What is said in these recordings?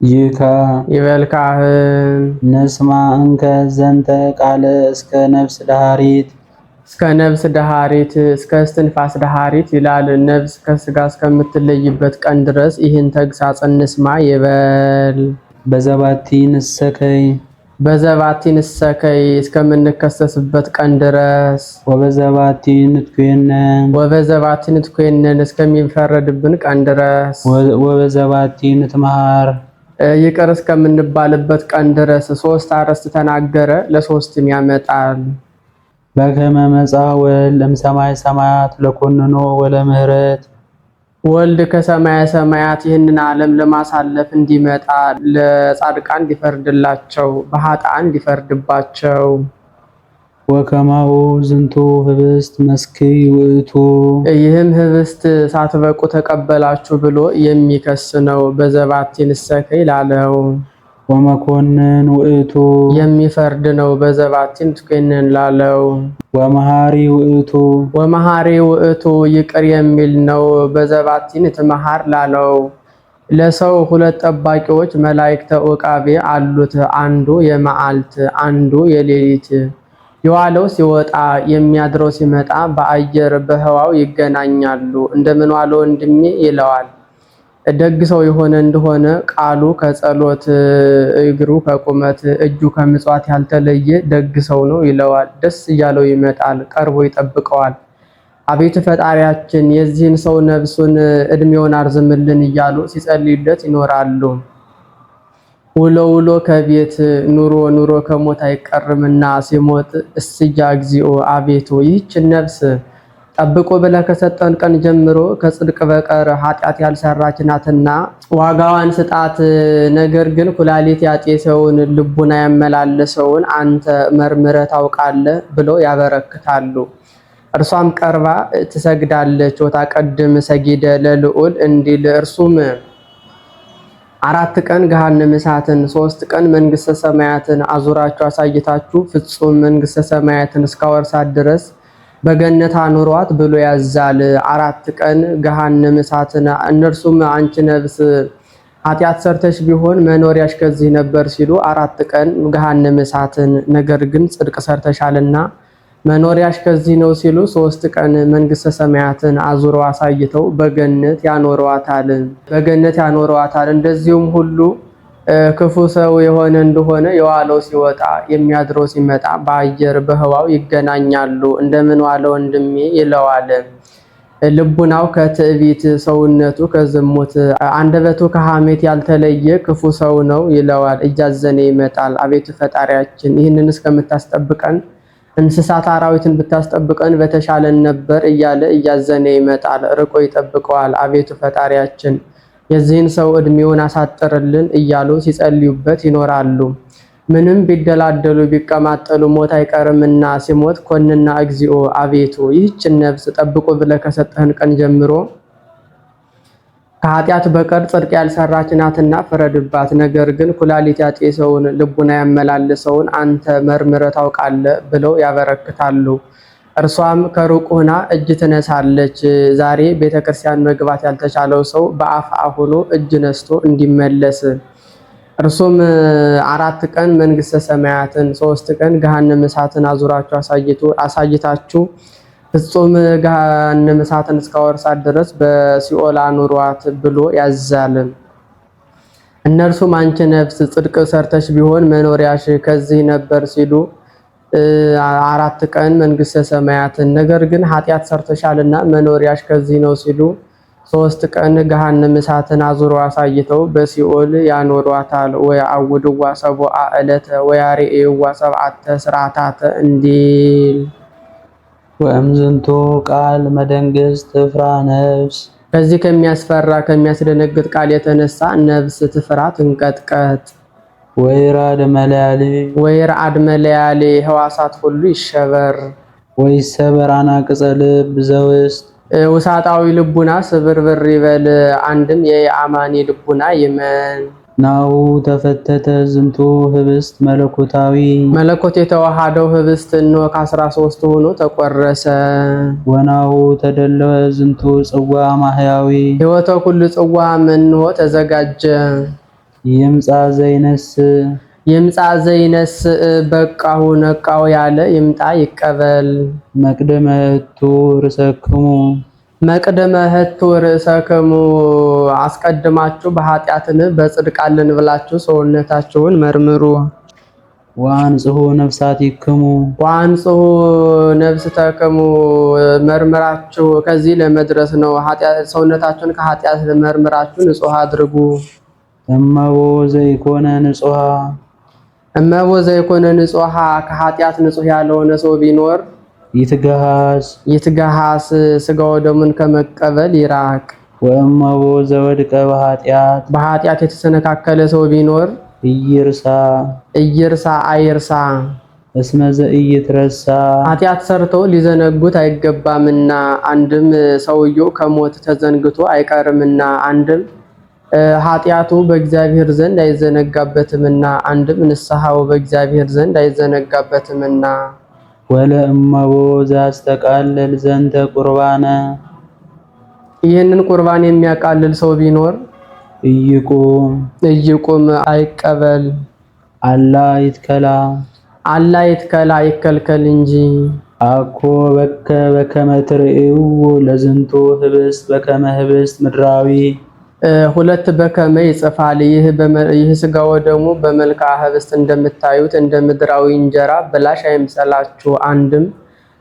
ይካ ይበልካህን ነስማ እንከ ዘንተ ቃለ እስከ ነፍስ ዳሃሪት እስከ እስትንፋስ ዳሃሪት ይላል። ነፍስ ከስጋ እስከምትለይበት ቀን ድረስ ይህን ተግሳጽ እንስማ ይበል። በዘባቲ ንሰከይ እስከምንከሰስበት ቀን ድረስ ወበዘባቲ ንትኮነን እስከሚፈረድብን ቀን ድረስ ወበዘባቲ ንትመሃር ይቅር እስከምንባልበት ቀን ድረስ ሶስት አርዕስት ተናገረ። ለሶስትም ያመጣል። በከመ መጽአ ወልድ እምሰማይ ሰማያት ለኮንኖ ወለምህረት ወልድ ከሰማየ ሰማያት ይህንን ዓለም ለማሳለፍ እንዲመጣ ለጻድቃን እንዲፈርድላቸው በኃጥአን እንዲፈርድባቸው። ወከማሁ ዝንቱ ህብስት መስክይ ውእቱ ይህም ህብስት ሳትበቁ ተቀበላችሁ ብሎ የሚከስ ነው። በዘባቲ ንሰከይ ላለው ወመኮንን ውእቱ የሚፈርድ ነው። በዘባቲ ንትኮነን ላለው ወመሃሪ ውእቱ ይቅር የሚል ነው። በዘባቲ ንትመሃር ላለው ለሰው ሁለት ጠባቂዎች መላእክተ ዑቃቤ አሉት። አንዱ የመዓልት አንዱ የሌሊት። የዋለው ሲወጣ የሚያድረው ሲመጣ በአየር በህዋው ይገናኛሉ። እንደምን ዋለ ወንድሜ ይለዋል። ደግ ሰው የሆነ እንደሆነ ቃሉ ከጸሎት እግሩ ከቁመት እጁ ከምጽዋት ያልተለየ ደግ ሰው ነው ይለዋል። ደስ እያለው ይመጣል፣ ቀርቦ ይጠብቀዋል። አቤቱ ፈጣሪያችን የዚህን ሰው ነፍሱን እድሜውን አርዝምልን እያሉ ሲጸልዩለት ይኖራሉ። ውሎ ውሎ ከቤት ኑሮ ከሞት አይቀርምና ሲሞት እስያ እግዚኦ አቤቱ ይህችን ነፍስ ጠብቆ ብለህ ከሰጠን ቀን ጀምሮ ከጽድቅ በቀር ኃጢአት ያልሰራች ናትና ዋጋዋን ስጣት። ነገር ግን ኩላሊት ያጤሰውን ልቡና ያመላለሰውን አንተ መርምረህ ታውቃለህ ብለው ያበረክታሉ። እርሷም ቀርባ ትሰግዳለች። ወታቀድም ሰጊደ ለልዑል እንዲል እርሱም 4 ቀን ገሃነመ እሳትን 3 ቀን መንግስተ ሰማያትን አዙራችሁ አሳይታችሁ ፍጹም መንግስተ ሰማያትን እስካወርሳት ድረስ በገነት አኑሯት ብሎ ያዛል። 4 ቀን ገሃነመ እሳትን እነርሱም አንቺ ነፍስ ኃጢአት ሰርተሽ ቢሆን መኖሪያሽ ከዚህ ነበር ሲሉ 4 ቀን ገሃነመ እሳትን ነገር ግን ጽድቅ ሰርተሻልና መኖሪያሽ ከዚህ ነው ሲሉ 3 ቀን መንግስተ ሰማያትን አዙረው አሳይተው በገነት ያኖሯታል። እንደዚሁም ሁሉ ክፉ ሰው የሆነ እንደሆነ የዋለው ሲወጣ የሚያድረው ሲመጣ በአየር በህዋው ይገናኛሉ። እንደምን ዋለ ወንድሜ ይለዋል። ልቡናው ከትዕቢት ሰውነቱ ከዝሙት አንደበቱ ከሐሜት ያልተለየ ክፉ ሰው ነው ይለዋል። እያዘነ ይመጣል። አቤቱ ፈጣሪያችን ይህንን እስከምታስጠብቀን እንስሳት አራዊትን ብታስጠብቀን በተሻለን ነበር እያለ እያዘነ ይመጣል። ርቆ ይጠብቀዋል። አቤቱ ፈጣሪያችን የዚህን ሰው እድሜውን አሳጥርልን እያሉ ሲጸልዩበት ይኖራሉ። ምንም ቢደላደሉ ቢቀማጠሉ ሞት አይቀርምና ሲሞት ኮንና እግዚኦ አቤቱ ይህችን ነፍስ ጠብቆ ብለህ ከሰጠህን ቀን ጀምሮ ከኃጢአት በቀር ጽድቅ ያልሰራች ናትና ፍረድባት። ነገር ግን ኩላሊት ያጤሰውን ልቡና ያመላለሰውን አንተ መርምረህ ታውቃለህ ብለው ያበረክታሉ። እርሷም ከሩቅ ሆና እጅ ትነሳለች። ዛሬ ቤተክርስቲያን መግባት ያልተቻለው ሰው በአፍ ሆኖ እጅ ነስቶ እንዲመለስ እርሱም 4 ቀን መንግስተ ሰማያትን 3 ቀን ገሃነመ እሳትን አዙራችሁ አሳይታችሁ ፍጹም ገሃነመ እሳትን እስካወርሳት ድረስ በሲኦል አኑሯት ብሎ ያዛል። እነርሱም አንቺ ነፍስ ጽድቅ ሰርተሽ ቢሆን መኖሪያሽ ከዚህ ነበር ሲሉ 4 ቀን መንግስተ ሰማያትን ነገር ግን ኃጢአት ሰርተሻልና መኖሪያሽ ከዚህ ነው ሲሉ 3 ቀን ገሃነመ እሳትን አዙሮ አሳይተው በሲኦል ያኖሯታል። ወያአውድዋ ሰብአ ዕለተ ወያሬእዋ ሰብዓተ ስርዓታተ እንዲል ወእምዝንቱ ቃል መደንግዝ ትፍራ ነፍስ ከዚህ ከሚያስፈራ ከሚያስደነግጥ ቃል የተነሳ ነፍስ ትፍራ ትንቀጥቀጥ። ወይራድ መለያሌ ህዋሳት ሁሉ ይሸበር። ወይሰበር አናቅጸ ልብ ዘውስጥ ውሳጣዊ ልቡና ስብርብር ይበል። አንድም የአማኒ ልቡና ይመን። ናሁ ተፈተተ ዝንቱ ህብስት መለኮታዊ መለኮት የተዋሃደው ህብስት እንሆ ከ13 ሆኖ ተቆረሰ። ወናሁ ተደለወ ዝንቱ ጽዋ ማህያዊ ህይወተ ኩሉ ጽዋ እንሆ ተዘጋጀ። ይምጻ ዘይነስ ይምጻ ዘይነስ በቃሁ ነቃው ያለ ይምጣ ይቀበል። መቅደመ ህቱ ርሰክሙ መቅደመ ህቱ ርዕሰክሙ አስቀድማችሁ በኃጢአትን በጽድቅ አለን ብላችሁ ሰውነታችሁን መርምሩ። ወአንጽሑ ነፍሳቲክሙ ወአንጽሑ ነፍሳቲክሙ መርምራችሁ ከዚህ ለመድረስ ነው። ሰውነታችሁን ከኃጢአት መርምራችሁ ንጹህ አድርጉ። እመቦ ዘይኮነ ንጹሃ እመቦ ዘይኮነ ንጹሃ ከኃጢአት ንጹህ ያልሆነ ሰው ቢኖር ይትገሃስ ስጋው ደሙን ከመቀበል ይራቅ። ወእመቦ ዘወድቀ በኃጢአት የተሰነካከለ ሰው ቢኖር ኢይርሳ አይርሳ። እስመ ዘኢይትረሳ ኃጢአት ሰርተው ሊዘነጉት አይገባምና አንድም ሰውየው ከሞት ተዘንግቶ አይቀርምና አንድም ኃጢአቱ በእግዚአብሔር ዘንድ አይዘነጋበትምና አንድም ንስሐው በእግዚአብሔር ዘንድ አይዘነጋበትምና። ወለእመቦ ዘአስተቃልል ዘንተ ቁርባነ ይህንን ቁርባን የሚያቃልል ሰው ቢኖር ኢይቁም አይቀበል። አላ ይትከላ ይከልከል እንጂ። አኮ በከመ ትርእዩ ለዝንቱ ህብስት በከመ ህብስት ምድራዊ ሁለት በከመ ይጽፋል። ይህ ስጋው ደግሞ በመልክዓ ህብስት እንደምታዩት እንደ ምድራዊ እንጀራ ብላሽ አይምሰላችሁ።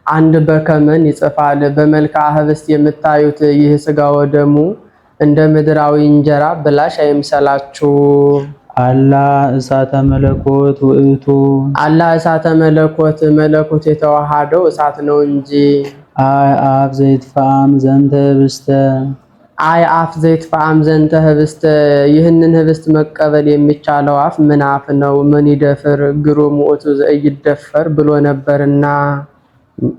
አንድ በከመን ይጽፋል። በመልክዓ ህብስት የምታዩት ይህ ስጋው ደግሞ እንደ ምድራዊ እንጀራ ብላሽ አይምሰላችሁ። አላ እሳተ መለኮት ውእቱ አላ እሳተ መለኮት የተዋሃደው እሳት ነው እንጂ። አይ አፍ ዘይትፋም ዘንተ ህብስተ ዘንተ ህብስተ ይህንን ህብስት መቀበል የሚቻለው አፍ ምን አፍ ነው? ምን ይደፍር ግሩም ውእቱ ዘኢይደፈር ብሎ ነበርና።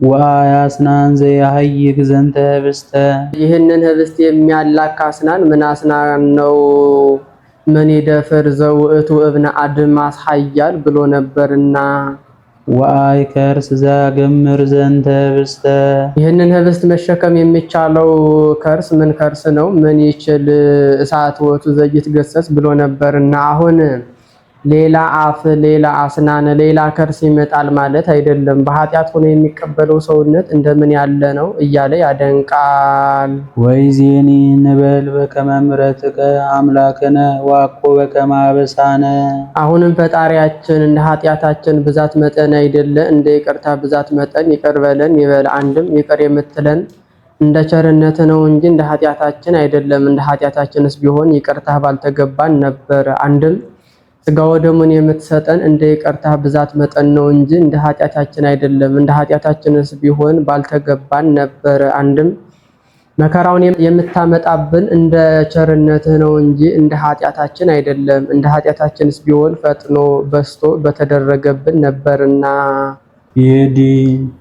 ወአያስናን ዘያህይክ ዘንተ ህብስተ ይህንን ህብስት የሚያላካ አስናን ምን አስናን ነው? ምን ይደፍር ዘውእቱ እብነ አድማስ ኃያል ብሎ ነበርና። ወአይ ከርስ ዘገምር ዘንተ ህብስተ ይህንን ህብስት መሸከም የሚቻለው ከርስ ምን ከርስ ነው? ምን ይችል እሳት ውእቱ ዘይትገሰጽ ብሎ ነበርና። አሁን ሌላ አፍ፣ ሌላ አስናን፣ ሌላ ከርስ ይመጣል ማለት አይደለም። በኃጢአት ሆኖ የሚቀበለው ሰውነት እንደምን ያለ ነው እያለ ያደንቃል። ወይዜኒ ንበል በከመ ምሕረትከ አምላክነ ወአኮ በከመ አበሳነ አሁንም ፈጣሪያችን እንደ ኃጢአታችን ብዛት መጠን አይደለ እንደ ይቅርታ ብዛት መጠን ይቅር በለን ይበል። አንድም ይቅር የምትለን እንደ ቸርነት ነው እንጂ እንደ ኃጢአታችን አይደለም። እንደ ኃጢአታችንስ ቢሆን ይቅርታ ባልተገባን ነበር። አንድም ስጋው ደሙን የምትሰጠን እንደ ይቅርታ ብዛት መጠን ነው እንጂ እንደ ኃጢአታችን አይደለም። እንደ ኃጢአታችንስ ቢሆን ባልተገባን ነበር። አንድም መከራውን የምታመጣብን እንደ ቸርነትህ ነው እንጂ እንደ ኃጢአታችን አይደለም። እንደ ኃጢአታችንስ ቢሆን ፈጥኖ በስቶ በተደረገብን ነበርና።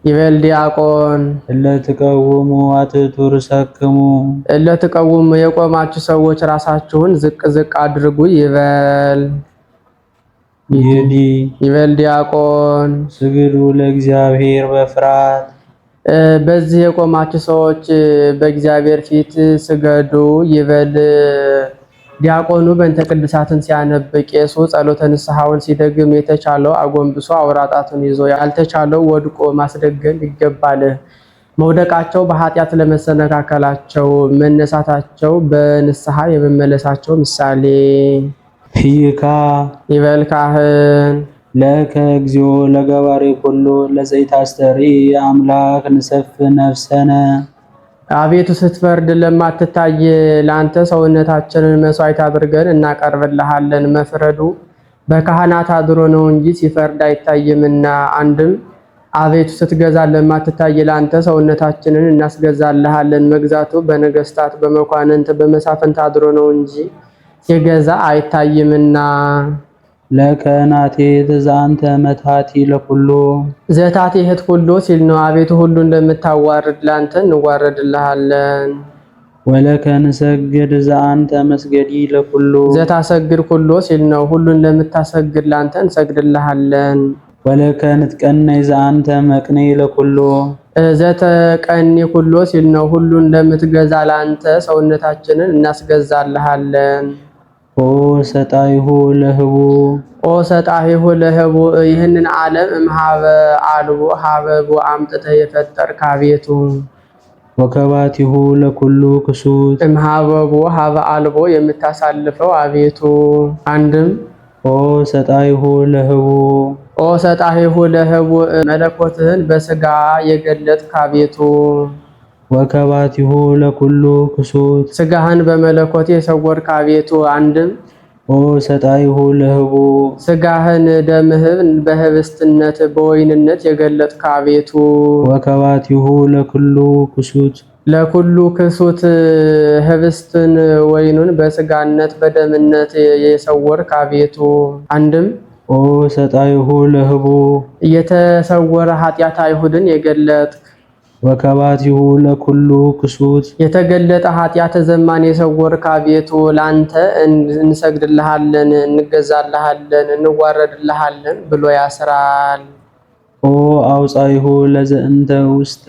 ይበል ዲያቆን እለትቀውሙ አትቱ ርሰክሙ እለትቀውሙ የቆማችሁ ሰዎች ራሳችሁን ዝቅ ዝቅ አድርጉ ይበል። ይበል ዲያቆን ስግዱ ለእግዚአብሔር በፍርሃት በዚህ የቆማችሁ ሰዎች በእግዚአብሔር ፊት ስገዱ ይበል። ዲያቆኑ በእንተ ቅድሳትን ሲያነብ ቄሱ ጸሎተ ንስሐውን ሲደግም የተቻለው አጎንብሶ አውራጣቱን ይዞ ያልተቻለው ወድቆ ማስደገም ይገባል። መውደቃቸው በኃጢአት ለመሰነካከላቸው፣ መነሳታቸው በንስሐ የመመለሳቸው ምሳሌ። ይበል ካህን ለከ እግዚኦ ለገባሬ ኩሉ ለዘይታስተሪ አምላክ ንሰፍ ነፍሰነ አቤቱ ስትፈርድ ለማትታይ ለአንተ ሰውነታችንን መስዋዕት አድርገን እናቀርብልሃለን። መፍረዱ በካህናት አድሮ ነው እንጂ ሲፈርድ አይታይምና። አንድም አቤቱ ስትገዛ ለማትታይ ለአንተ ሰውነታችንን እናስገዛልሃለን። መግዛቱ በነገስታት በመኳንንት በመሳፍንት አድሮ ነው እንጂ ሲገዛ አይታይምና። ለከናቴ ዘአንተ መታቲ ለኩሉ ዘታቲ እህት ሁሉ ሲል ነው። አቤቱ ሁሉ እንደምታዋርድ ለአንተ እንዋረድልሃለን። ወለከን ሰግድ ዘአንተ መስገዲ ለኩሉ ዘታሰግድ ሁሉ ሲል ነው። ሁሉ እንደምታሰግድ ለአንተ እንሰግድልሃለን። ወለከን ትቀነይ ዘአንተ መቅነይ ለኩሉ ዘተቀኒ ሁሉ ሲል ነው። ሁሉ እንደምትገዛ ለአንተ ሰውነታችንን እናስገዛልሃለን። ኦ ሰጣይሁ ለህቡ ኦ ሰጣይሁ ለህቡ ይህንን ዓለም እምሃበ አልቦ ሀበቡ አምጥተህ የፈጠርክ አቤቱ ወከባቲሁ ለኩሉ ክሱት እምሃበቡ ሀበ አልቦ የምታሳልፈው አቤቱ አንድም ኦ ሰጣይሁ ለህቡ ኦ ሰጣይሁ ለህቡ መለኮትህን በስጋ የገለጥክ አቤቱ ወከባቲሁ ለኩሉ ክሱት ስጋህን በመለኮት የሰወርክ አቤቱ አንድም ኦ ሰጣይሁ ለህቡ ስጋህን ደምህን በህብስትነት በወይንነት የገለጥክ አቤቱ ወከባቲሁ ለኩሉ ክሱት ለኩሉ ክሱት ህብስትን ወይኑን በስጋነት በደምነት የሰወርክ አቤቱ አንድም ኦ ሰጣይሁ ለህቡ የተሰወረ ኃጢአት አይሁድን የገለጥክ ወከባቲሁ ለኩሉ ክሱት የተገለጠ ኃጢአት ዘማን የሰወርክ አቤቱ ላንተ እንሰግድልሃለን፣ እንገዛልሃለን፣ እንዋረድልሃለን ብሎ ያስራል። ኦ አውጻይሁ ለዘእንተ ውስጥ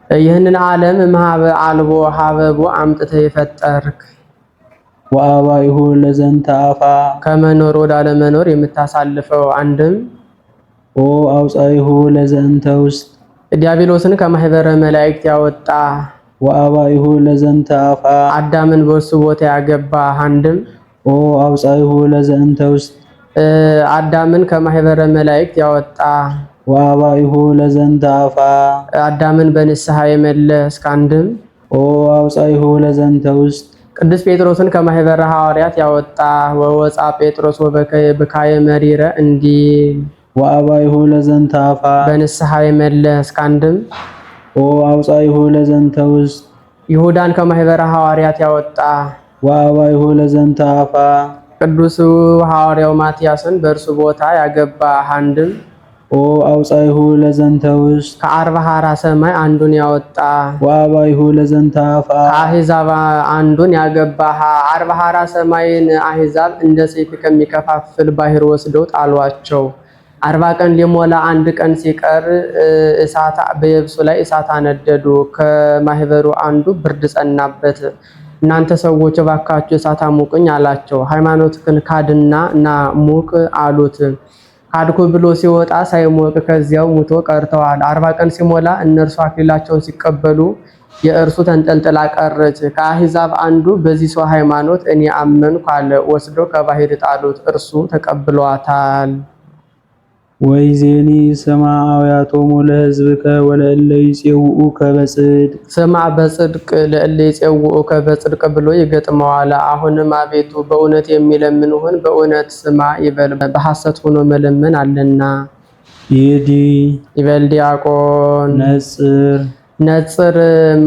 ይህንን ዓለም እምሃበ አልቦ ሀበቡ አምጥተህ የፈጠርክ ወአባይሁ ለዘንተ አፋ ከመኖር ወደ አለመኖር የምታሳልፈው አንድም ኦ አውጻይሁ ለዘንተ ውስጥ ዲያብሎስን ከማህበረ መላእክት ያወጣ ወአባይሁ ለዘንተ አፋ አዳምን በሱ ቦታ ያገባ አንድም ኦ አውጻይሁ ለዘንተ ውስጥ አዳምን ከማህበረ መላእክት ያወጣ ወአባይሁ ለዘንተ አፋ አዳምን በንስሐ የመለስክ አንድም ኦ አውጻይሁ ለዘንተ ውስጥ ቅዱስ ጴጥሮስን ከማህበረ ሐዋርያት ያወጣ ወወፃ ጴጥሮስ ወበካየ መሪረ እንዲል ወአባይሁ ለዘንተ አፋ በንስሐ የመለስክ አንድም ኦ አውጻይሁ ለዘንተ ውስጥ ይሁዳን ከማህበረ ሐዋርያት ያወጣ ወአባይሁ ለዘንተ አፋ ቅዱስ ሐዋርያው ማትያስን በእርሱ ቦታ ያገባ አንድም ኦ አውጻይሁ ለዘንተ ውስጥ ከአርባ ሀራ ሰማይ አንዱን ያወጣ ወአባይሁ ለዘንተ አፋ ከአሕዛብ አንዱን ያገባ አርባ ሀራ ሰማይን አሕዛብ እንደ ሰይፍ ከሚከፋፍል ባህር ወስደው ጣሏቸው። 40 ቀን ሊሞላ አንድ ቀን ሲቀር እሳት በየብሱ ላይ እሳት አነደዱ። ከማህበሩ አንዱ ብርድ ጸናበት። እናንተ ሰዎች እባካችሁ እሳት አሙቁኝ አላቸው። ሃይማኖትህን ካድና እና ሙቅ አሉት። ካድኩ ብሎ ሲወጣ ሳይሞቅ ከዚያው ሙቶ ቀርተዋል። 40 ቀን ሲሞላ እነርሱ አክሊላቸውን ሲቀበሉ የእርሱ ተንጠልጥላ ቀረች። ከአሕዛብ አንዱ በዚህ ሰው ሃይማኖት እኔ አመንኩ አለ። ወስዶ ከባህር ጣሉት። እርሱ ተቀብሏታል። ወይዜኒ ስማ አውያቶሙ ለሕዝብከ ወለእለ ይጼውኡከ በጽድቅ ስማ በጽድቅ ለእለ ይጼውኡከ በጽድቅ ብሎ ይገጥመዋል። አሁንም አቤቱ በእውነት የሚለምንህን በእውነት ስማ ይበል፣ በሐሰት ሆኖ መለመን አለና። ይዲ ይበል ዲያቆን ነጽር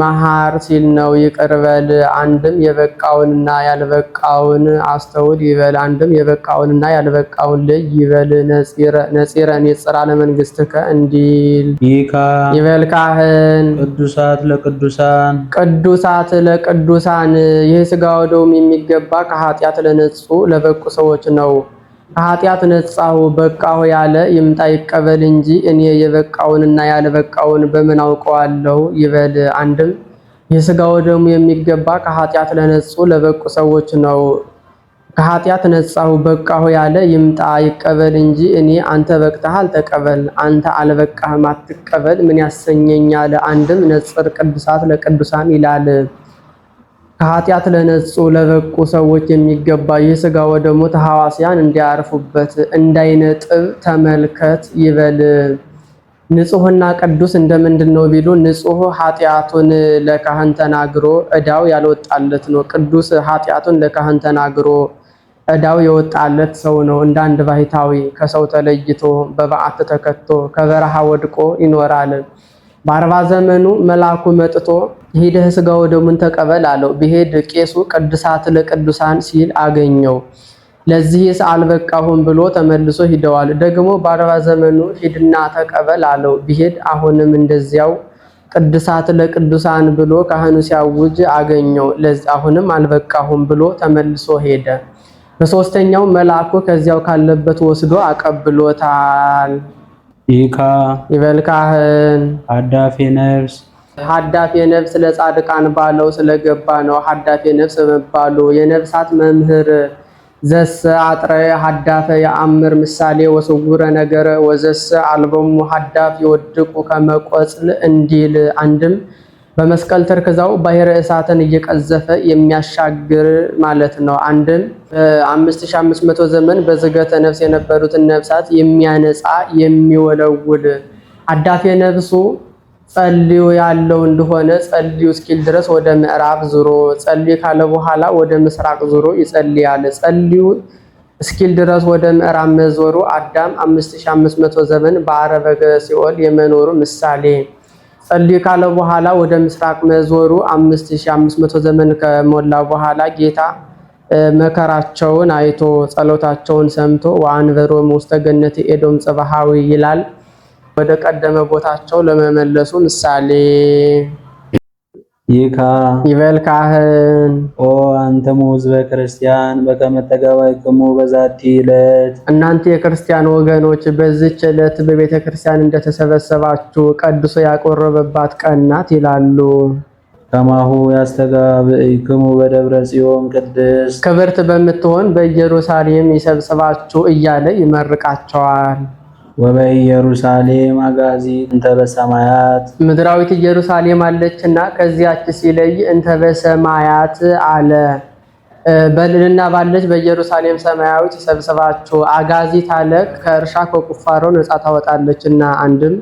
መሐር ሲል ነው። ይቅርበል አንድም የበቃውንና ያልበቃውን አስተውል ይበል። አንድም የበቃውንና ያልበቃውን ልይ ይበል። ነጽረ ንጽር ለመንግስትከ እንዲል ይካ ይበል። ካህን ቅዱሳት ለቅዱሳን ይህ ሥጋው ደሙ የሚገባ ከኃጢአት ለነጹ ለበቁ ሰዎች ነው። ከኃጢአት ነጻሁ በቃሁ ያለ ይምጣ ይቀበል እንጂ እኔ የበቃውንና ያልበቃውን በምን አውቀዋለሁ ይበል። አንድም የሥጋው ደሙ የሚገባ ከኃጢአት ለነጹ ለበቁ ሰዎች ነው። ከኃጢአት ነጻሁ በቃሁ ያለ ይምጣ ይቀበል እንጂ እኔ አንተ በቅተሃል ተቀበል፣ አንተ አልበቃህም አትቀበል ምን ያሰኘኛል? አንድም ነጽር ቅዱሳት ለቅዱሳን ይላል። ከኃጢአት ለነጹ ለበቁ ሰዎች የሚገባ ይህ ሥጋ ወደሙ ተሐዋስያን እንዲያርፉበት እንዳይነጥብ ተመልከት ይበል። ንጹሕና ቅዱስ እንደምንድን ነው ቢሉ ንጹሕ ኃጢአቱን ለካህን ተናግሮ ዕዳው ያልወጣለት ነው። ቅዱስ ኃጢአቱን ለካህን ተናግሮ ዕዳው የወጣለት ሰው ነው። እንደ አንድ ባሕታዊ ከሰው ተለይቶ በበዓት ተከቶ ከበረሃ ወድቆ ይኖራል። በ40 ዘመኑ መልአኩ መጥቶ ሄደህ ሥጋው ደሙን ተቀበል አለው። ቢሄድ ቄሱ ቅዱሳት ለቅዱሳን ሲል አገኘው። ለዚህስ አልበቃሁም ብሎ ተመልሶ ሂደዋል። ደግሞ በ40 ዘመኑ ሂድና ተቀበል አለው። ቢሄድ አሁንም እንደዚያው ቅዱሳት ለቅዱሳን ብሎ ካህኑ ሲያውጅ አገኘው። አሁንም አልበቃሁም ብሎ ተመልሶ ሄደ። በሶስተኛው መልአኩ ከዚያው ካለበት ወስዶ አቀብሎታል። ይካ ይበል ካህን ሀዳፌ ነፍስ ለጻድቃን ባለው ስለገባ ነው። ሀዳፌ ነፍስ መባሉ የነፍሳት መምህር ዘሰ አጥረ ሀዳፈ የአምር ምሳሌ ወስውረ ነገር ወዘሰ አልበሙ ሀዳፍ ይወድቁ ከመቆጽል እንዲል። አንድም በመስቀል ተርክዛው ባሕረ እሳትን እየቀዘፈ የሚያሻግር ማለት ነው። አንድም 5500 ዘመን በዝገተ ነፍስ የነበሩትን ነፍሳት የሚያነጻ የሚወለውል። አዳፌ ነፍሱ ጸልዩ ያለው እንደሆነ ጸልዩ እስኪል ድረስ ወደ ምዕራብ ዙሮ ጸልዩ ካለ በኋላ ወደ ምስራቅ ዙሮ ይጸልያል። ጸልዩ እስኪል ድረስ ወደ ምዕራብ መዞሩ አዳም 5500 ዘመን በአረበ ሲኦል የመኖሩ ምሳሌ። ጸልዩ ካለ በኋላ ወደ ምስራቅ መዞሩ 5500 ዘመን ከሞላ በኋላ ጌታ መከራቸውን አይቶ ጸሎታቸውን ሰምቶ ወአንበሮሙ ውስተ ገነተ ኤዶም ጽባሃዊ ይላል። ወደ ቀደመ ቦታቸው ለመመለሱ ምሳሌ። ይካ ይበል ካህን ኦ አንተሙ ሕዝበ ክርስቲያን በከመ ተጋባይክሙ በዛቲ ዕለት፣ እናንተ የክርስቲያን ወገኖች በዚች ዕለት በቤተ ክርስቲያን እንደተሰበሰባችሁ ቀድሶ ያቆረበባት ቀን ናት ይላሉ። ከማሁ ያስተጋብእክሙ በደብረ ጽዮን ቅድስት፣ ክብርት በምትሆን በኢየሩሳሌም ይሰብስባችሁ እያለ ይመርቃቸዋል። ወበኢየሩሳሌም አጋዚት እንተ በሰማያት፣ ምድራዊት ኢየሩሳሌም አለችና ከዚያች ሲለይ እንተ በሰማያት አለ። በልልና ባለች በኢየሩሳሌም ሰማያዊት ይሰብስባችሁ። አጋዚት አለ ከእርሻ ከቁፋሮ ነፃ ታወጣለችና፣ አንድም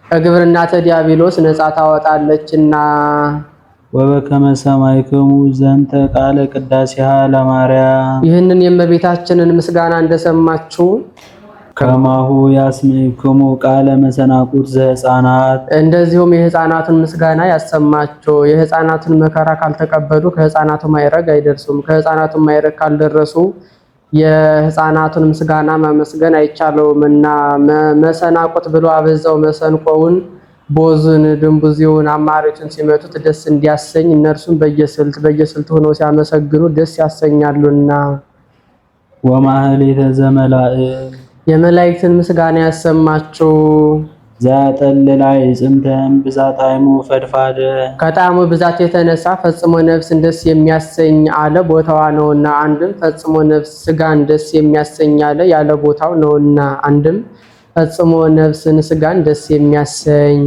ከግብርና ተዲያብሎስ ነፃ ታወጣለችና። ወበከመ ሰማዕክሙ ዘንተ ቃለ ቅዳሴሃ ለማርያም፣ ይህንን የእመቤታችንን ምስጋና እንደሰማችሁ ከማሁ ያስምዕክሙ ቃለ መሰናቁት ዘሕፃናት፣ እንደዚሁም የሕፃናትን ምስጋና ያሰማቸው። የሕፃናትን መከራ ካልተቀበሉ ከሕፃናቱ ማዕረግ አይደርሱም። ከሕፃናቱ ማዕረግ ካልደረሱ የሕፃናቱን ምስጋና ማመስገን አይቻለውምና። መሰናቁት ብሎ አበዛው መሰንቆውን፣ ቦዙን፣ ድንቡዚውን፣ አማሪቱን ሲመቱት ደስ እንዲያሰኝ እነርሱም በየስልት ሆነው ሲያመሰግኑ ደስ ያሰኛሉና። ወማህሌተ ዘመላእክት፣ የመላእክትን ምስጋና ያሰማችሁ። ዛጠልላይ ጽምተም ብዛት አይሙ ፈድፋደ፣ ከጣዕሙ ብዛት የተነሳ ፈጽሞ ነፍስን ደስ የሚያሰኝ አለ ቦታዋ ነውና። አንድም ፈጽሞ ነፍስ ስጋን ደስ የሚያሰኝ አለ ያለ ቦታው ነውና። አንድም ፈጽሞ ነፍስን ስጋን ደስ የሚያሰኝ።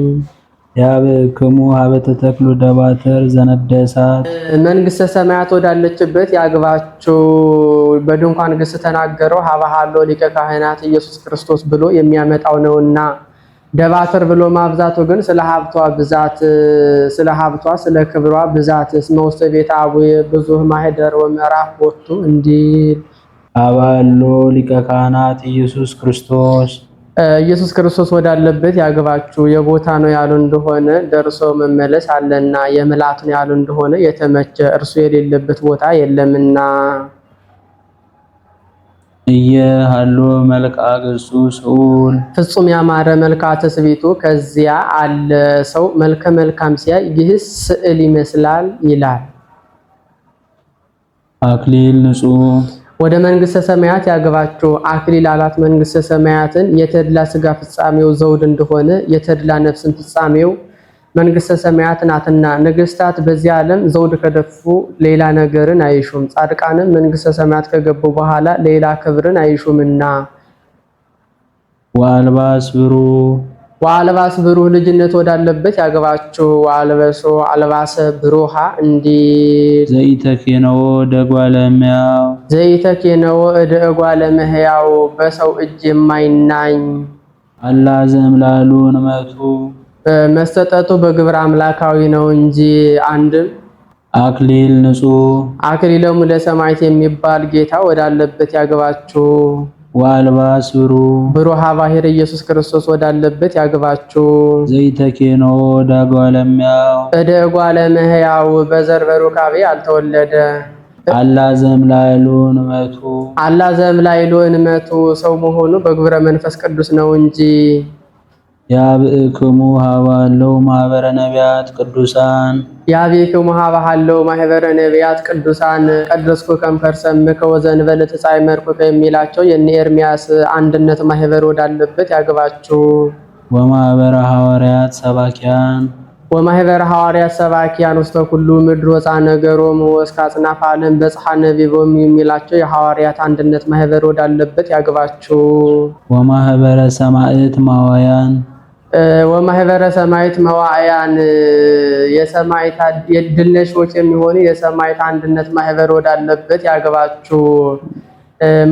ያብክሙ ሀበተ ተክሉ ደባተር ዘነደሳት፣ መንግስተ ሰማያት ወዳለችበት ያግባችሁ። በድንኳን ግስ ተናገረው ሀባሃሎ ሊቀ ካህናት ኢየሱስ ክርስቶስ ብሎ የሚያመጣው ነውና። ደባተር ብሎ ማብዛቱ ግን ስለ ሀብቷ ስለ ክብሯ ብዛት እስመ ውስተ ቤተ አቡየ ብዙኅ ማኅደር ወምዕራፍ ቦቱ እንዲል። ሀባሎ ሊቀ ካህናት ኢየሱስ ክርስቶስ፣ ኢየሱስ ክርስቶስ ወዳለበት ያግባችሁ። የቦታ ነው ያሉ እንደሆነ ደርሶ መመለስ አለና፣ የምልአት ነው ያሉ እንደሆነ የተመቸ እርሱ የሌለበት ቦታ የለምና። እየሃሎ መልክዓ ገጹ ስዑል፣ ፍጹም ያማረ መልክዓ ትስብእቱ ከዚያ አለ። ሰው መልከ መልካም ሲያይ ይህስ ስዕል ይመስላል ይላል። አክሊል ንጹሕ፣ ወደ መንግስተ ሰማያት ያግባችሁ። አክሊል አላት መንግስተ ሰማያትን። የተድላ ስጋ ፍጻሜው ዘውድ እንደሆነ የተድላ ነፍስን ፍጻሜው መንግስተ ሰማያት ናትና። ነገስታት በዚህ ዓለም ዘውድ ከደፉ ሌላ ነገርን አይሹም። ጻድቃንም መንግስተ ሰማያት ከገቡ በኋላ ሌላ ክብርን አይሹምና። ወአልባስ ብሩህ፣ ወአልባስ ብሩህ ልጅነት ወዳለበት ያግባችሁ። ወአልበሶ አልባሰ ብሩሃ እንዲል። ዘይተኬነዎ ደጓለ እመሕያው፣ ዘይተኬነዎ ደጓለ እመሕያው በሰው እጅ የማይናኝ አላ ዘእምላሉ ንመቱ፣ መሰጠቱ በግብር አምላካዊ ነው እንጂ። አንድም አክሊል ንጹሕ፣ አክሊሎሙ ለሰማዕት የሚባል ጌታ ወዳለበት ያግባችሁ። ወአልባስ ብሩህ፣ ብሩሃ ባሕርይ ኢየሱስ ክርስቶስ ወዳለበት ያግባችሁ። ዘይተኬነዎ ደጓለ እመሕያው፣ እጓለ እመሕያው በዘር በሩካቤ አልተወለደ። አላ ዘእምላዕሉ ንመቱ፣ አላ ዘእምላዕሉ ንመቱ ሰው መሆኑ በግብረ መንፈስ ቅዱስ ነው እንጂ። ያብእክሙ ሀባለው ማህበረ ነቢያት ቅዱሳን፣ ያብእክሙ ሀባለው ማህበረ ነቢያት ቅዱሳን ቀደስኩ ከመከርሰምከ ወዘንበለ ተጻይመርኩ የሚላቸው የነ ኤርሚያስ አንድነት ማህበር ወዳለበት ያግባችሁ። ወማህበረ ሐዋርያት ሰባኪያን፣ ወማህበረ ሐዋርያት ሰባኪያን ውስተ ኩሉ ምድር ወፃ ነገሮም ወስከ አጽናፈ ዓለም በጽሐ ነቢቦም የሚላቸው የሐዋርያት አንድነት ማህበር ወዳለበት ያግባችሁ። ወማህበረ ሰማዕት ማዋያን ወማህበረ ሰማዕት መዋዕያን የሰማዕት ድል ነሺዎች የሚሆኑ የሰማዕት አንድነት ማህበር ወዳለበት ያግባችሁ።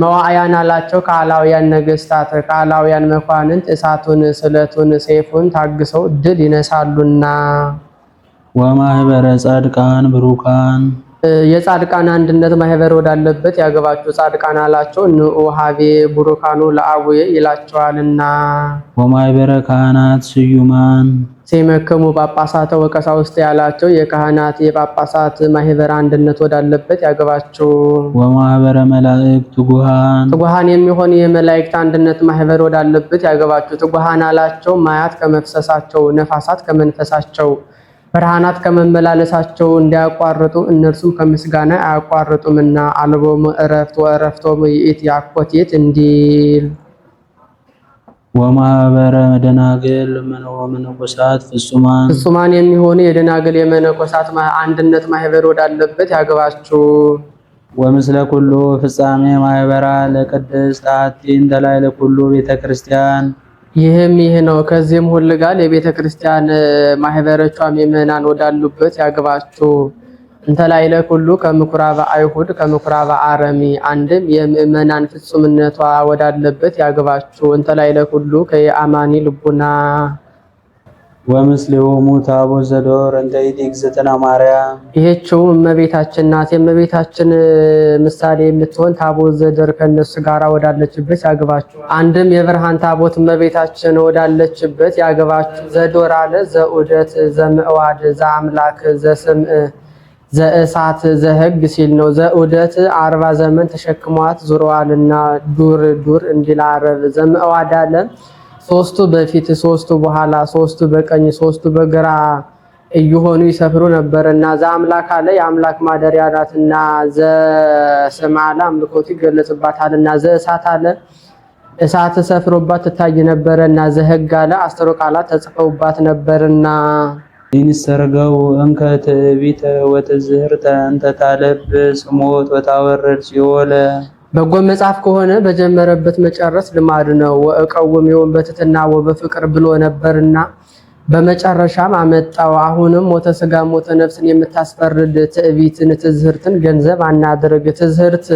መዋዕያን አላቸው ካህላውያን ነገስታት፣ ካህላውያን መኳንንት እሳቱን፣ ስለቱን፣ ሰይፉን ታግሰው ድል ይነሳሉና። ወማህበረ ጻድቃን ብሩካን የጻድቃን አንድነት ማህበር ወዳለበት ያገባችሁ። ጻድቃን አላቸው ንዑሃቤ ቡሩካኑ ለአቡዬ ይላቸዋልና። ወማህበረ ካህናት ስዩማን ሲመክሙ ጳጳሳተ ወቀሳውስት ያላቸው የካህናት የጳጳሳት ማህበር አንድነት ወዳለበት ያገባችሁ። ወማህበረ መላእክት ትጉሃን ትጉሃን የሚሆን የመላእክት አንድነት ማህበር ወዳለበት ያገባችሁ። ትጉሃን አላቸው ማያት ከመፍሰሳቸው ነፋሳት ከመንፈሳቸው ብርሃናት ከመመላለሳቸው እንዲያቋርጡ እነርሱም ከምስጋና አያቋርጡምና። አልቦሙ ዕረፍት ወዕረፍቶሙ ይእቲ አኮቴት እንዲል። ወማህበረ ደናግል ወመነኮሳት ፍጹማን የሚሆኑ የደናግል የመነኮሳት አንድነት ማህበር ወዳለበት ያግባችሁ። ወምስለ ኩሉ ፍጻሜ ማህበራ ለቅድስት አቲን ተላዕለ ኩሉ ቤተክርስቲያን ይህ ነው። ከዚህም ሁሉ ጋር የቤተ ክርስቲያን ማህበሮቿ ምእመናን ወዳሉበት ያግባችሁ። እንተላዕለ ኩሉ ከምኩራበ አይሁድ ከምኩራበ አረሚ አንድም የምእመናን ፍጹምነቷ ወዳለበት ያግባችሁ። እንተላዕለ ኩሉ ከየአማኒ ልቡና ወምስሌሆሙ ታቦት ዘዶር እንተ ይእግዝእትነ ማርያም ይህችው እመቤታችን ናት። የእመቤታችን ምሳሌ የምትሆን ታቦት ዘዶር ከነሱ ጋራ ወዳለችበት ያግባችሁ። አንድም የብርሃን ታቦት እመቤታችን ወዳለችበት ያግባችሁ። ዘዶር አለ ዘዑደት ዘምዕዋድ ዘአምላክ ዘስምዕ ዘእሳት ዘህግ ሲል ነው። ዘዑደት 40 ዘመን ተሸክሟት ዙረዋልና ዱር ዱር እንዲል አረብ። ዘምዕዋድ አለ ሶስቱ በፊት ሶስቱ በኋላ ሶስቱ በቀኝ ሶስቱ በግራ እየሆኑ ይሰፍሩ ነበርና። ዘአምላክ አለ የአምላክ ማደሪያ ናትና። ዘስምዕ አለ አምልኮቱ ይገለጽባታልና። ዘእሳት አለ እሳት ሰፍሮባት ትታይ ነበርና። ዘህግ አለ አስሩ ቃላት ተጽፈውባት ነበርና። ይንሰርገው እንከ ትዕቢተ ወትዝህርተ እንተ ታለብስ ሞት ወታወርድ ሲኦል በጎ መጽሐፍ ከሆነ በጀመረበት መጨረስ ልማድ ነው። ወእቀውም ይሁን በትሕትና ወበፍቅር ብሎ ነበርና በመጨረሻም አመጣው። አሁንም ሞተ ስጋ ሞተ ነፍስን የምታስፈርድ ትዕቢትን ትዝህርትን ገንዘብ አናድርግ። ትዝህርት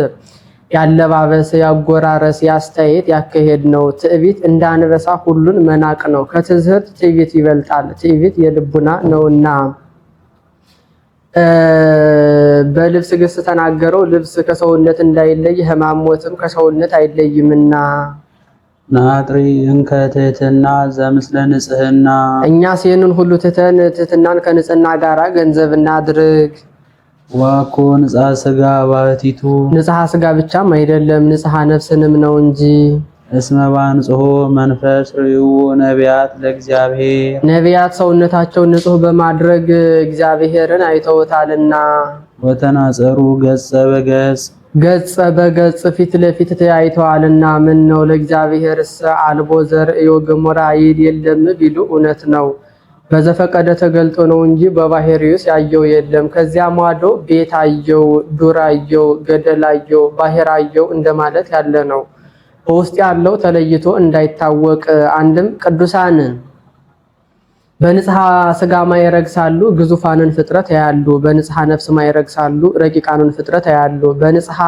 ያለባበስ ያጎራረስ ያስተያየት ያካሄድ ነው። ትዕቢት እንዳንበሳ ሁሉን መናቅ ነው። ከትዝህርት ትዕቢት ይበልጣል። ትዕቢት የልቡና ነውና። በልብስ ግስ ተናገረው ልብስ ከሰውነት እንዳይለይ ሕማም ሞትም ከሰውነት አይለይምና። ናጥሪ እንከ ትሕትና ዘምስለ ንጽሕና እኛ ይህንን ሁሉ ትተን ትሕትናን ከንጽሕና ጋራ ገንዘብ እናድርግ። ዋኮ ንጽሐ ስጋ ባሕቲቱ ንጽሐ ስጋ ብቻም አይደለም ንጽሐ ነፍስንም ነው እንጂ። እስመ ባንጽሖ መንፈስ ርዩ ነቢያት ለእግዚአብሔር ነቢያት ሰውነታቸውን ንጹህ በማድረግ እግዚአብሔርን አይተውታልና። ወተናጸሩ ገጸ በገጽ ገጸ በገጽ ፊት ለፊት ተያይተዋልና። ምን ነው ለእግዚአብሔርስ አልቦ ዘርእዮ ገሞራ ይል የለም ቢሉ እውነት ነው። በዘፈቀደ ተገልጦ ነው እንጂ በባህሪውስ ያየው የለም። ከዚያ ማዶ ቤት አየው፣ ዱር አየው፣ ገደል አየው፣ ባህር አየው እንደማለት ያለ ነው። በውስጥ ያለው ተለይቶ እንዳይታወቅ። አንድም ቅዱሳን በንጽሐ ስጋ ማይረግ ሳሉ ግዙፋንን ፍጥረት ያያሉ። በንጽሐ ነፍስ ማይረግ ሳሉ ረቂቃንን ፍጥረት ያያሉ። በንጽሐ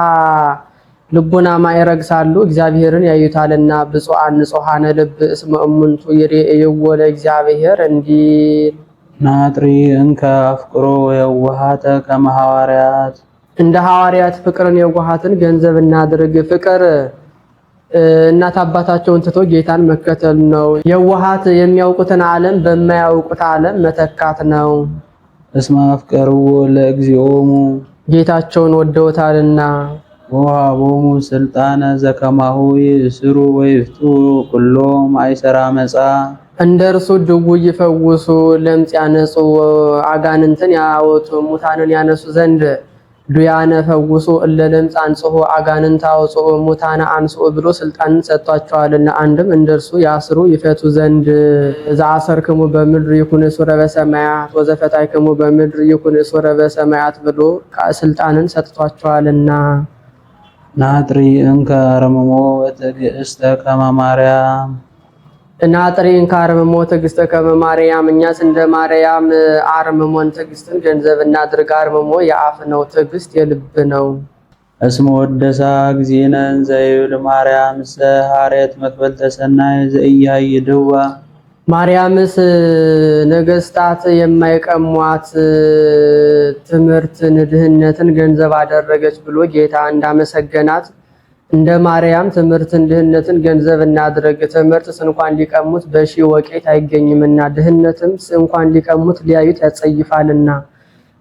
ልቡና ማይረግ ሳሉ እግዚአብሔርን ያዩታልና። ብፁዓን ንጹሐነ ልብ እስመ እሙንቱ ይሬእይዎ ለእግዚአብሔር እንዲል። ናጥሪ እንከ አፍቅሮ የዋሃተ ከመ ሐዋርያት እንደ ሐዋርያት ፍቅርን የዋሃትን ገንዘብ እናድርግ። ፍቅር እናት አባታቸውን ትቶ ጌታን መከተል ነው። የዋሃት የሚያውቁትን ዓለም በማያውቁት ዓለም መተካት ነው። እስመ አፍቀርዎ ለእግዚኦሙ ጌታቸውን ወደውታልና። ወሀቦሙ ስልጣነ ዘከማሁ ይእስሩ ወይፍቱ ኩሎ ማይሰራ መጻ እንደርሱ ድውይ ይፈውሱ፣ ለምጽ ያነጹ፣ አጋንንትን ያወጡ፣ ሙታንን ያነሱ ዘንድ ዱያነ ፈውሶ እለለምጽ አንጽሖ አጋንንት አውጽኦ ሙታነ አንጽኦ ብሎ ስልጣንን ሰጥቷቸዋልና አንድም እንደርሱ ያስሩ ይፈቱ ዘንድ ዘአሰርክሙ በምድር ይኩን ሱረ በሰማያት ወዘፈታይክሙ በምድር ይኩን ሱረ በሰማያት ብሎ ስልጣንን ሰጥቷቸዋልና። ናጥሪ እንከ አርምሞ ወትዕግስተ ከመ ማርያም ናጥሪ እንከ አርምሞ ትዕግስተ ከመ ማርያም እኛስ እንደ ማርያም አርምሞን ትዕግስትን ገንዘብ እናድርግ። አርምሞ የአፍ ነው፣ ትዕግስት የልብ ነው። እስመ ወደሳ ጊዜነ ዘይብል ማርያም ዘሐሬት መክበልተ ሰናይ ዘኢያይድዋ ማርያምስ ነገስታት የማይቀሟት ትምህርትን ድህነትን ገንዘብ አደረገች ብሎ ጌታ እንዳመሰገናት እንደ ማርያም ትምህርትን ድህነትን ገንዘብ እናድርግ። ትምህርት እንኳን ሊቀሙት በሺህ ወቄት አይገኝምና ድህነትም እንኳን ሊቀሙት ሊያዩት ያጸይፋልና።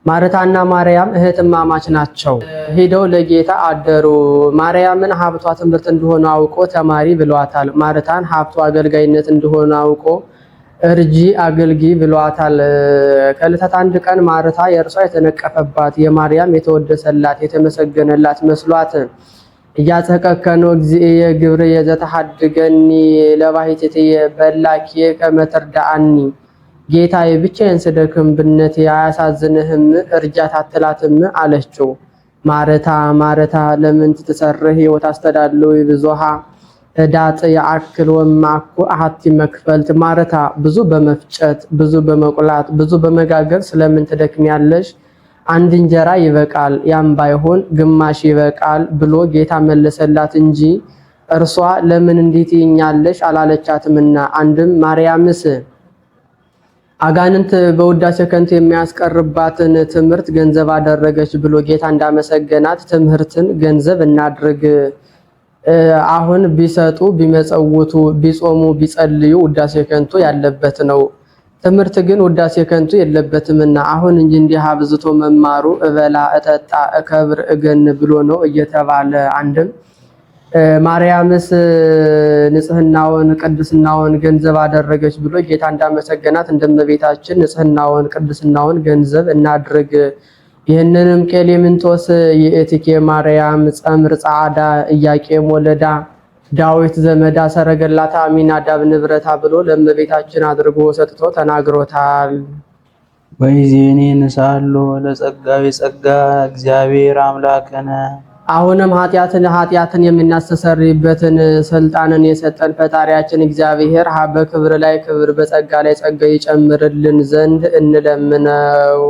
ማርታና ማርያም እህትማማች ናቸው። ሄደው ለጌታ አደሩ። ማርያምን ሀብቷ ትምህርት እንደሆነ አውቆ ተማሪ ብሏታል። ማርታን ሀብቷ አገልጋይነት እንደሆነ አውቆ እርጂ አገልጊ ብሏታል። ከዕለታት አንድ ቀን ማርታ የእርሷ የተነቀፈባት የማርያም የተወደሰላት የተመሰገነላት መስሏት እያተከከኖ እግዚእየ ግብር የዘተሐድገኒ ለባሕቲትየ በላኪ ከመተርዳአኒ ጌታዬ ብቻዬን ስደክም ብነቴ አያሳዝንህም እርጃት አትላትም አለችው። ማርታ ማርታ ለምን ትሰርህ ወታስተዳለው ብዙሃ እዳጥ ያአክል ወማኩ አሐቲ መክፈልት ማርታ ብዙ በመፍጨት ብዙ በመቁላት ብዙ በመጋገር ስለምን ትደክሚያለሽ? አንድ እንጀራ ይበቃል፣ ያም ባይሆን ግማሽ ይበቃል ብሎ ጌታ መለሰላት እንጂ እርሷ ለምን እንዴት ይኛለሽ አላለቻትምና። አንድም ማርያምስ አጋንንት በውዳሴ ከንቱ የሚያስቀርባትን ትምህርት ገንዘብ አደረገች ብሎ ጌታ እንዳመሰገናት ትምህርትን ገንዘብ እናድርግ። አሁን ቢሰጡ ቢመጸውቱ ቢጾሙ ቢጸልዩ ውዳሴ ከንቱ ያለበት ነው። ትምህርት ግን ውዳሴ ከንቱ የለበትምና አሁን እንጂ እንዲህ አብዝቶ መማሩ እበላ እጠጣ እከብር እገን ብሎ ነው እየተባለ። አንድም ማርያምስ ንጽህናውን ቅድስናውን ገንዘብ አደረገች ብሎ ጌታ እንዳመሰገናት እንደመቤታችን ንጽህናውን ቅድስናውን ገንዘብ እናድርግ። ይህንንም ቄሌምንጦስ የኤቲኬ ማርያም ጸምር ጻዕዳ ኢያቄም ወለዳ ዳዊት ዘመዳ ሰረገላታ አሚናዳብ ንብረታ ብሎ ለእመቤታችን አድርጎ ሰጥቶ ተናግሮታል። ወይዜኒ ንሳሎ ለጸጋዊ ጸጋ እግዚአብሔር አምላከነ አሁንም ኃጢአትን የምናስተሰርይበትን ስልጣንን የሰጠን ፈጣሪያችን እግዚአብሔር በክብር ላይ ክብር በጸጋ ላይ ጸጋ ይጨምርልን ዘንድ እንለምነው።